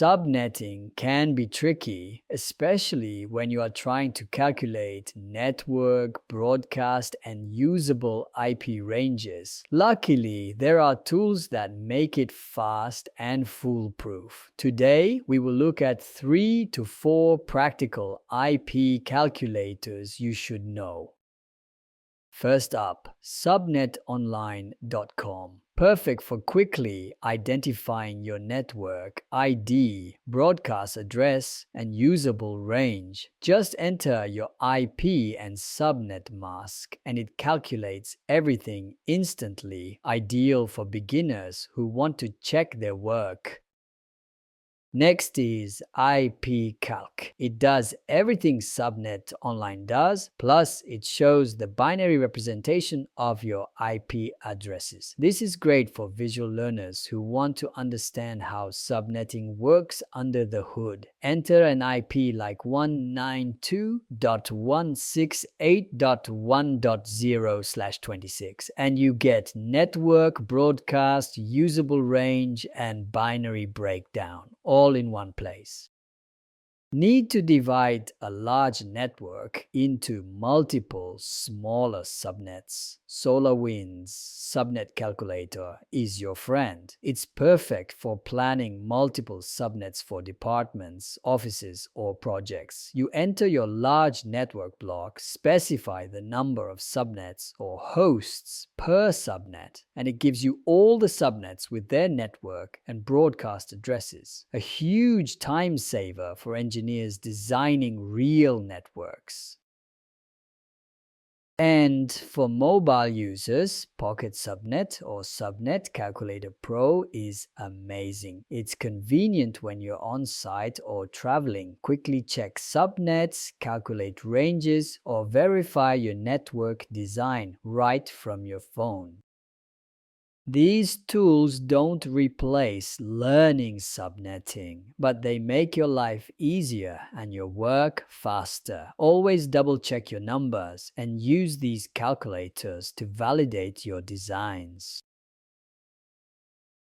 Subnetting can be tricky, especially when you are trying to calculate network, broadcast, and usable IP ranges. Luckily, there are tools that make it fast and foolproof. Today, we will look at 3 to 4 practical IP calculators you should know. First up, subnetonline.com. Perfect for quickly identifying your network ID, broadcast address, and usable range. Just enter your IP and subnet mask, and it calculates everything instantly, ideal for beginners who want to check their work. Next is IPcalc. It does everything SubnetOnline does, plus it shows the binary representation of your IP addresses. This is great for visual learners who want to understand how subnetting works under the hood. Enter an IP like 192.168.1.0/26 and you get network, broadcast, usable range, and binary breakdown, all in one place. Need to divide a large network into multiple smaller subnets? SolarWinds Subnet Calculator is your friend. It's perfect for planning multiple subnets for departments, offices, or projects. You enter your large network block, specify the number of subnets or hosts per subnet, and it gives you all the subnets with their network and broadcast addresses. A huge time saver for engineers designing real networks. And for mobile users, Pocket Subnet or Subnet Calculator Pro is amazing. It's convenient when you're on site or traveling. Quickly check subnets, calculate ranges, or verify your network design right from your phone. These tools don't replace learning subnetting, but they make your life easier and your work faster. Always double-check your numbers and use these calculators to validate your designs.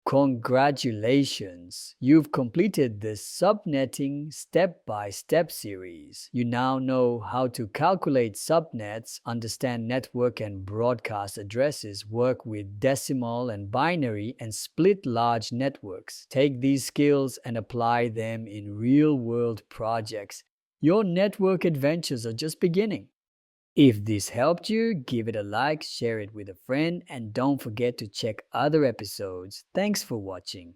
Congratulations! You've completed this Subnetting Step-by-Step series. You now know how to calculate subnets, understand network and broadcast addresses, work with decimal and binary, and split large networks. Take these skills and apply them in real-world projects. Your network adventures are just beginning. If this helped you, give it a like, share it with a friend, and don't forget to check other episodes. Thanks for watching.